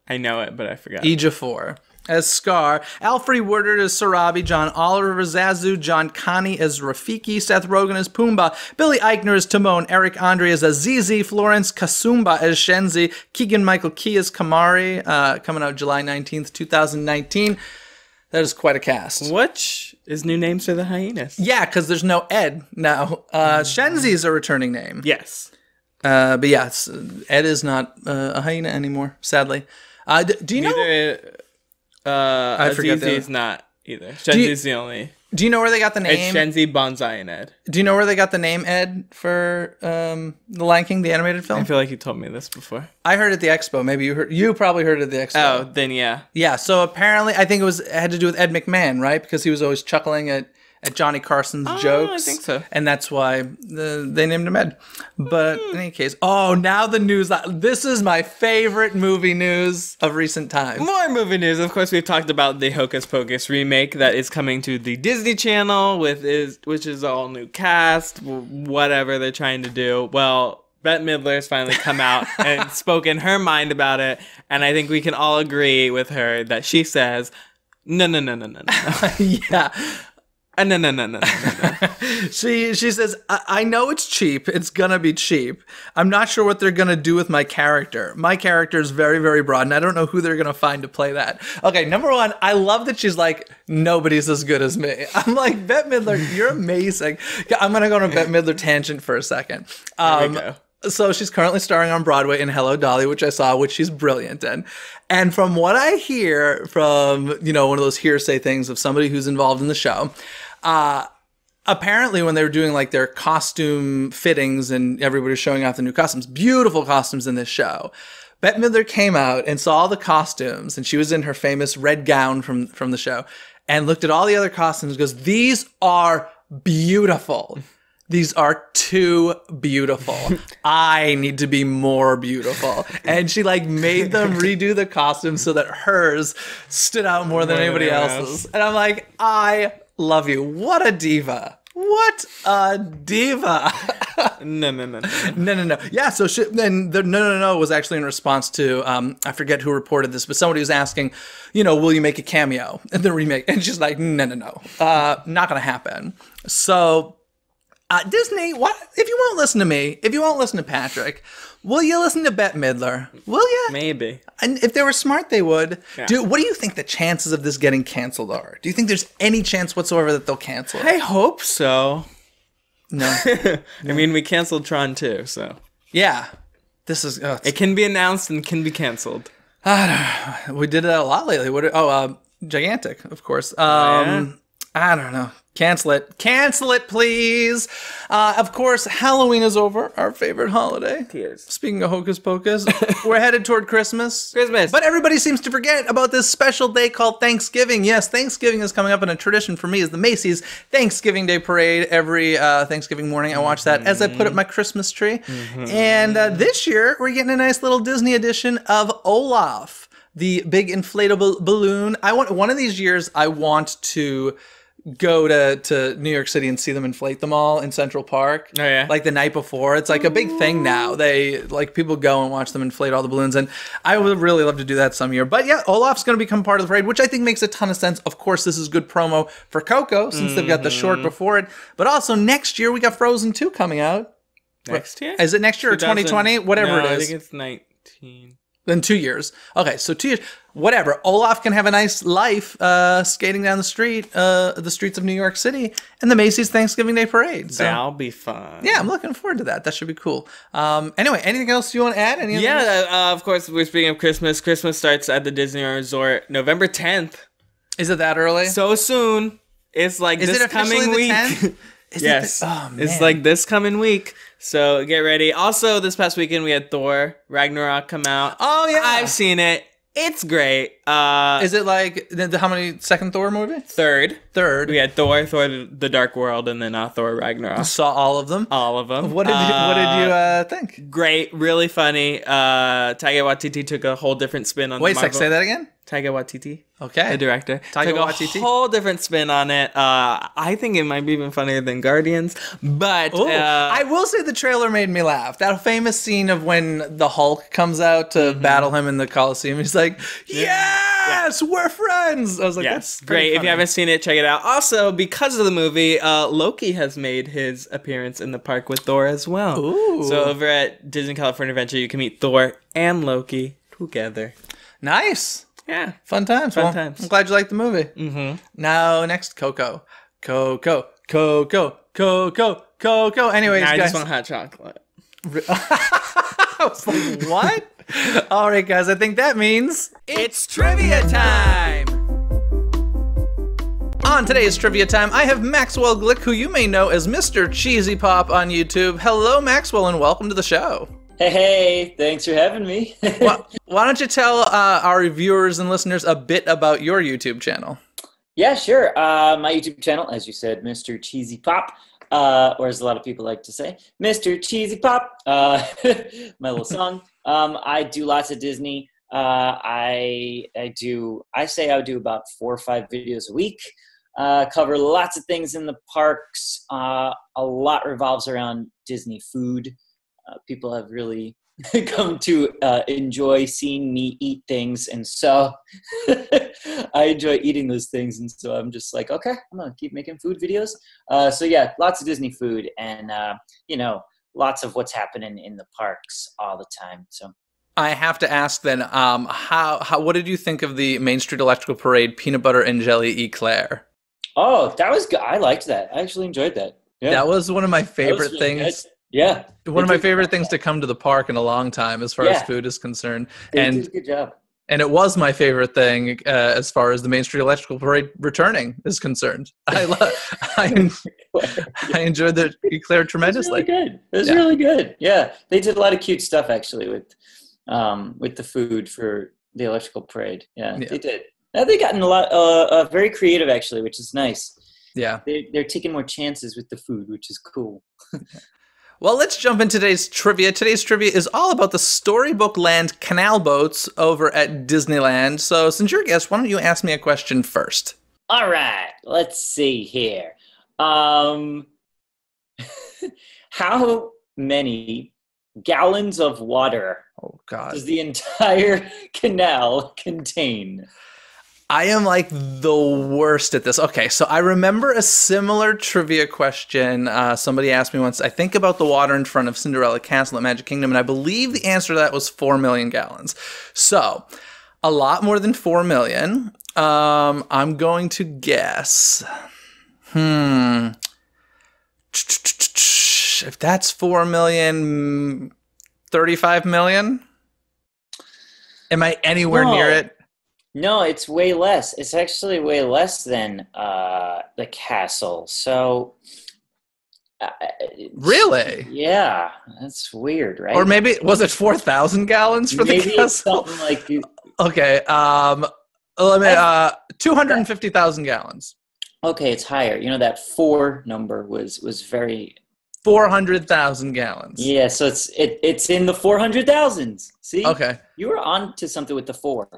I know it, but I forgot. Ejiofor as Scar. Alfred Woodard as Sarabi. John Oliver as Zazu. John Connie as Rafiki. Seth Rogen as Pumbaa. Billy Eichner as Timon. Eric Andre as Azizi. Florence Kasumba as Shenzi. Keegan-Michael Key as Kamari. Coming out July 19th, 2019. That is quite a cast. Which is new names for the hyenas. Yeah, because there's no Ed now. Shenzi is a returning name. Yes. But yes, Ed is not a hyena anymore, sadly. Do you know? I forget Azizi is not either. Shenzi's the only. Do you know where they got the name? It's Shenzi, Bonsai, and Ed. Do you know where they got the name Ed for The Lion King, the animated film? I feel like you told me this before. I heard it at the expo. Maybe you probably heard it at the expo. Oh, then yeah. Yeah, so apparently I think it had to do with Ed McMahon, right? Because he was always chuckling at Johnny Carson's jokes. I think so. And that's why they named him Ed. But in any case, now the news. This is my favorite movie news of recent times. More movie news. Of course, we've talked about the Hocus Pocus remake that is coming to the Disney Channel, which is all new cast, whatever they're trying to do. Well, Bette Midler has finally come out and spoken her mind about it. And I think we can all agree with her that she says, no. Yeah. No. She says, I know it's cheap. It's gonna be cheap. I'm not sure what they're gonna do with my character. My character is very, very broad, and I don't know who they're gonna find to play that. Okay, number one, I love that she's like, nobody's as good as me. I'm like, Bette Midler, you're amazing. I'm gonna go on a Bette Midler tangent for a second. There we go. So she's currently starring on Broadway in Hello, Dolly, which I saw, which she's brilliant in. And from what I hear from, one of those hearsay things of somebody who's involved in the show, apparently when they were doing like their costume fittings and everybody was showing off the new costumes, beautiful costumes in this show, Bette Midler came out and saw all the costumes, and she was in her famous red gown from the show, and looked at all the other costumes and goes, these are beautiful. These are too beautiful. I need to be more beautiful. And she made them redo the costumes so that hers stood out more than anybody else's. And I'm like, I love you. What a diva. What a diva. No. Yeah, so then the no was actually in response to, I forget who reported this, but somebody was asking, will you make a cameo in the remake? And she's like, no. Not going to happen. So... Disney, what if you won't listen to me? If you won't listen to Patrick, will you listen to Bette Midler? Will you? Maybe. And if they were smart, they would. Yeah. What do you think the chances of this getting canceled are? Do you think there's any chance whatsoever that they'll cancel it? I hope so. No. I mean, we canceled Tron 2, so. Yeah. This is... it can be announced and can be canceled. We did it a lot lately. Gigantic, of course. Yeah. I don't know. Cancel it. Cancel it, please. Of course, Halloween is over. Our favorite holiday. Tears. Speaking of Hocus Pocus, we're headed toward Christmas. Christmas. But everybody seems to forget about this special day called Thanksgiving. Yes, Thanksgiving is coming up, and a tradition for me is the Macy's Thanksgiving Day Parade. Every Thanksgiving morning, I watch that as I put up my Christmas tree. And this year, we're getting a nice little Disney edition of Olaf, the big inflatable balloon. One of these years, I want to go to New York City and see them inflate them all in Central Park. Oh, yeah? Like the night before. It's like a big thing now. People go and watch them inflate all the balloons, and I would really love to do that some year. But yeah, Olaf's going to become part of the parade, which I think makes a ton of sense. Of course, this is good promo for Coco since they've got the short before it. But also next year we got Frozen 2 coming out. Next year? Is it next year or 2020? Whatever it is. I think it's 19. Then 2 years. Okay, so 2 years. Whatever. Olaf can have a nice life skating down the streets of New York City in the Macy's Thanksgiving Day Parade. So, That'll be fun. yeah, I'm looking forward to that. That should be cool. Anyway, anything else you want to add? Of course, we're speaking of Christmas. Christmas starts at the Disneyland Resort November 10th. Is it that early? So soon. It's like Is this it officially coming the week. 10th? Yes. Oh, man. It's like this coming week. So get ready. Also, this past weekend we had Thor Ragnarok come out. Oh, yeah. I've seen it. It's great. Is it like how many second Thor movie? Third. Third. We had Thor the Dark World, and then Thor Ragnarok. Saw all of them. All of them. What did you think? Great, really funny. Taika Waititi took a whole different spin on. Wait a sec, say that again. Taika Waititi, Okay. the director, Taika took Waititi? a whole different spin on it. I think it might be even funnier than Guardians, but Ooh, I will say the trailer made me laugh. That famous scene of when the Hulk comes out to battle him in the Coliseum. He's like, yes, we're friends. I was like, yes, that's great. If funny. you haven't seen it, check it out. Also, because of the movie, Loki has made his appearance in the park with Thor as well. Ooh. So over at Disney California Adventure, you can meet Thor and Loki together. Nice. Yeah. Fun times. Fun times. I'm glad you liked the movie. Mm-hmm. Now, next, Coco. Coco. Anyways, I guys. just want hot chocolate. I was like, what? All right, guys. I think that means It's trivia time! on today's trivia time, I have Maxwell Glick, who you may know as Mr. Cheesy Pop on YouTube. Hello, Maxwell, and welcome to the show. Hey, thanks for having me. Why don't you tell our viewers and listeners a bit about your YouTube channel? Yeah, sure. My YouTube channel, as you said, Mr. Cheesy Pop, or as a lot of people like to say, Mr. Cheesy Pop, my little song. I do lots of Disney. I say I do about 4 or 5 videos a week. Cover lots of things in the parks. A lot revolves around Disney food. People have really come to enjoy seeing me eat things, and so I enjoy eating those things, and so I'm just like, okay, I'm gonna keep making food videos. So yeah, lots of Disney food, and lots of what's happening in the parks all the time. So I have to ask then, what did you think of the Main Street Electrical Parade peanut butter and jelly eclair? oh, that was good. I liked that. I actually enjoyed that. Yeah, That was one of my that was favorite really things. good. Yeah, One of They my did- favorite things to come to the park in a long time, as far as Yeah. food is concerned, They and did a good job. and it was my favorite thing as far as the Main Street Electrical Parade returning is concerned. I enjoyed the eclair It was tremendously. really good. It was Yeah. really good. Yeah, they did a lot of cute stuff actually with the food for the electrical parade. Yeah. Yeah. They did. They've gotten a lot very creative actually, which is nice. Yeah. They're taking more chances with the food, which is cool. Well, let's jump into today's trivia. Today's trivia is all about the Storybook Land canal boats over at Disneyland. So, since you're a guest, why don't you ask me a question first? All right, let's see here. How many gallons of water Oh, God. does the entire canal contain? I am like the worst at this. Okay, so I remember a similar trivia question somebody asked me once. I think about the water in front of Cinderella Castle at Magic Kingdom, and I believe the answer to that was 4 million gallons. So, a lot more than 4 million. I'm going to guess. If that's 4 million, 35 million? Am I anywhere near it? No, it's way less. It's actually way less than the castle. So, Really? yeah, that's weird, right? Or maybe was it 4,000 gallons for Maybe the castle? it's something like Okay. Let me 250,000 gallons. okay, it's higher. You know that 4 number was very 400,000 gallons. yeah. So it's in the 400,000s. See? Okay. You were on to something with the 4.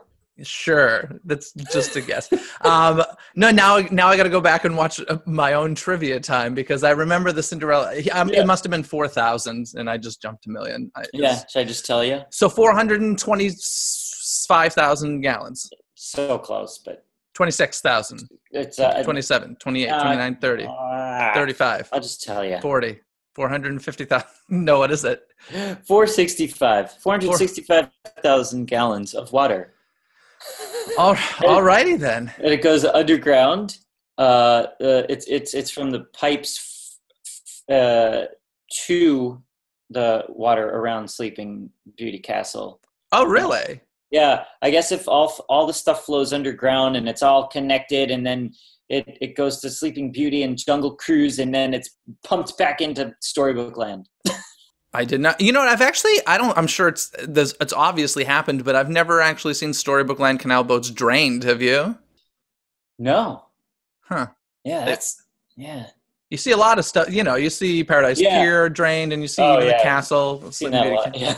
Sure, that's just a guess. No, now I got to go back and watch my own trivia time because I remember the Cinderella. It must have been 4,000, and I just jumped a million. Yeah, should I just tell you? So 425,000 gallons. So close, but 26,000. it's 27, 28, 29, 30, 35. I'll just tell you. 40, 450,000. No, what is it? 465,000 gallons of water. All righty then. And it goes underground. It's from the pipes to the water around Sleeping Beauty Castle. Oh, really? Yeah, I guess if all the stuff flows underground and it's all connected, and then it goes to Sleeping Beauty and Jungle Cruise, and then it's pumped back into Storybook Land. I did not. You know what? I'm sure it's obviously happened, but I've never actually seen Storybook Land canal boats drained. Have you? No. Huh. Yeah, You see a lot of stuff. You know, you see Paradise Pier drained, and you see the castle. I've seen that a lot. Yeah.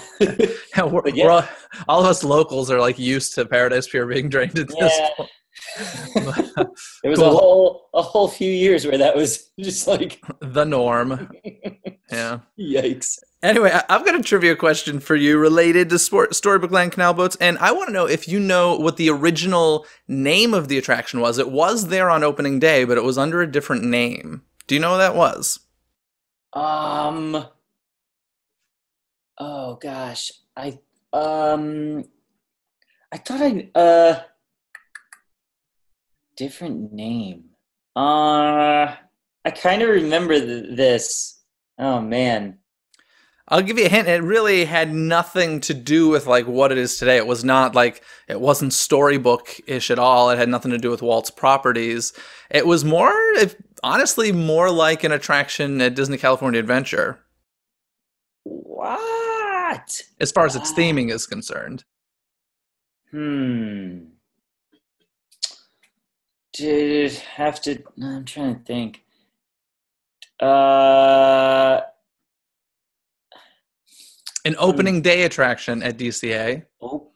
All of us locals are like used to Paradise Pier being drained at this point. There was a whole few years where that was just like the norm. Yeah. Yikes. Anyway, I've got a trivia question for you related to Storybook Land canal boats, and I want to know if you know what the original name of the attraction was. It was there on opening day, but it was under a different name. Do you know what that was? Oh gosh. I thought different name. I kind of remember this. Oh man. I'll give you a hint. It really had nothing to do with like what it is today. It was not like, it wasn't storybook-ish at all. It had nothing to do with Walt's properties. It was honestly more like an attraction at Disney California Adventure. What? As far as its theming is concerned. Did have to? I'm trying to think. An opening day attraction at DCA. Well,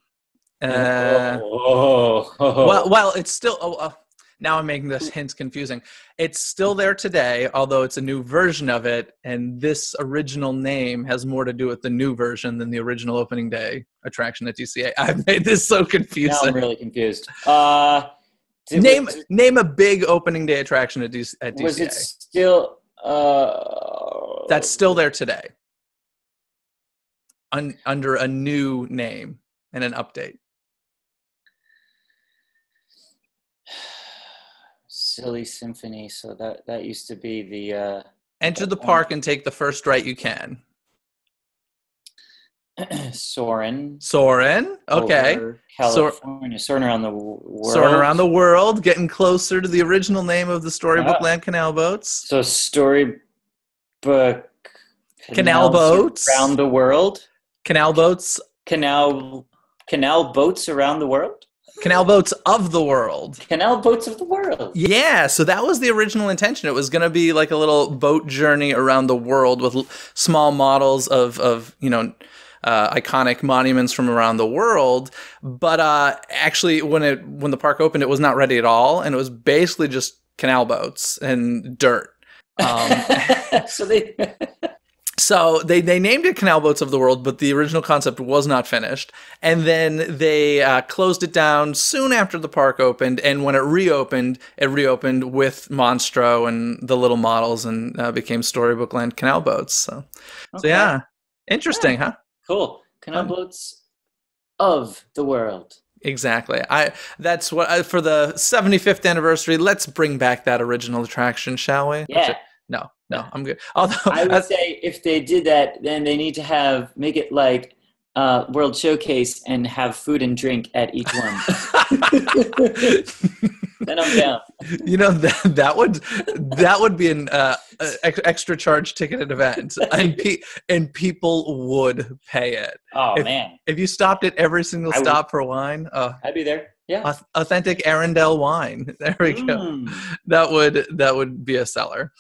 it's still. Now I'm making this hints confusing. It's still there today, although it's a new version of it, and this original name has more to do with the new version than the original opening day attraction at DCA. I've made this so confusing. Now I'm really confused. Name a big opening day attraction at DCA. Was it still? That's still there today. Under a new name and an update. Silly Symphony. So that used to be the. Enter the park and take the first right you can. Soarin'. Okay. California. Soarin' around the world. Soarin' around the world, getting closer to the original name of the Storybook Land canal boats. So Storybook canal boats around the world. Canal boats. Canal boats around the world. Canal boats of the world. Canal boats of the world. Yeah, so that was the original intention. It was going to be like a little boat journey around the world with small models of iconic monuments from around the world. But actually, when the park opened, it was not ready at all, and it was basically just canal boats and dirt. So they named it Canal Boats of the World, but the original concept was not finished. And then they closed it down soon after the park opened. And when it reopened with Monstro and the little models and became Storybook Land Canal Boats. So yeah, interesting, huh? Cool. Canal Boats of the world. Exactly. That's what for the 75th anniversary. Let's bring back that original attraction, shall we? Yeah. No, I'm good. Although I would say if they did that, then they need to make it like World Showcase and have food and drink at each one. Then I'm down. You know, that would be an extra charge ticketed event, and people would pay it. Oh man! If you stopped at every single stop for wine, I'd be there. Yeah, authentic Arundel wine. There we go. That would be a seller.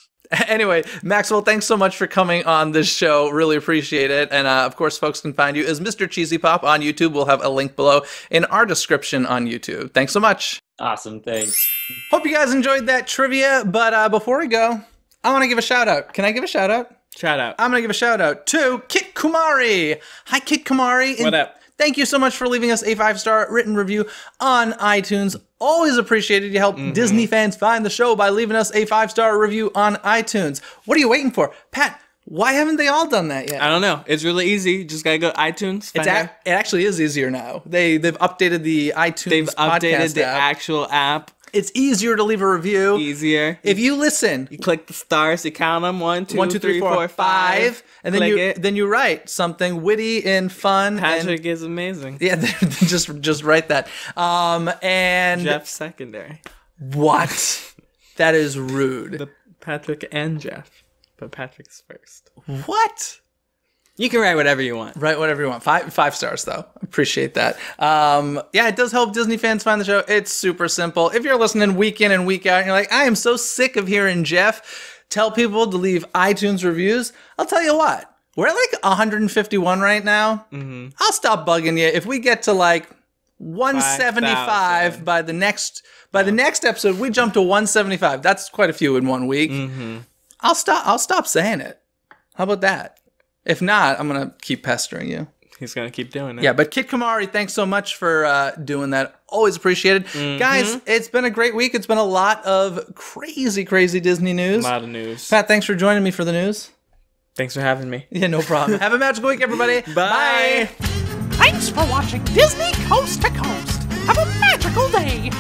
Anyway, Maxwell, thanks so much for coming on this show. Really appreciate it. And of course, folks can find you as Mr. Cheesy Pop on YouTube. We'll have a link below in our description on YouTube. Thanks so much. Awesome. Thanks. Hope you guys enjoyed that trivia. But before we go, I want to give a shout out. Can I give a shout out? Shout out. I'm going to give a shout out to Kit Kumari. Hi, Kit Kumari. What up? Thank you so much for leaving us a 5-star written review on iTunes. Always appreciated. You help Disney fans find the show by leaving us a 5-star review on iTunes. What are you waiting for? Pat, why haven't they all done that yet? I don't know. It's really easy. You just gotta go to iTunes. It actually is easier now. They've updated the iTunes They've updated podcast the app. actual app. It's easier to leave a review. Easier. If you listen, You click the stars, you count them. 1, 2, 1, 2, 3, 4, 5, and then you write something witty and fun. Patrick is amazing. Yeah, just write that. And Jeff secondary. What? That is rude. Patrick and Jeff, but Patrick's first. What? You can write whatever you want. Write whatever you want. 5 stars though. Appreciate that. Yeah, it does help Disney fans find the show. It's super simple. If you're listening week in and week out, and you're like, I am so sick of hearing Jeff tell people to leave iTunes reviews. I'll tell you what. We're at like 151 right now. I'll stop bugging you if we get to like 175 by the next episode. We jump to 175. That's quite a few in 1 week. I'll stop saying it. How about that? If not, I'm going to keep pestering you. He's going to keep doing it. Yeah, but Kit Kumari, thanks so much for doing that. Always appreciated. Guys, it's been a great week. It's been a lot of crazy, crazy Disney news. A lot of news. Pat, thanks for joining me for the news. Thanks for having me. Yeah, no problem. Have a magical week, everybody. Bye. Thanks for watching Disney Coast to Coast. Have a magical day.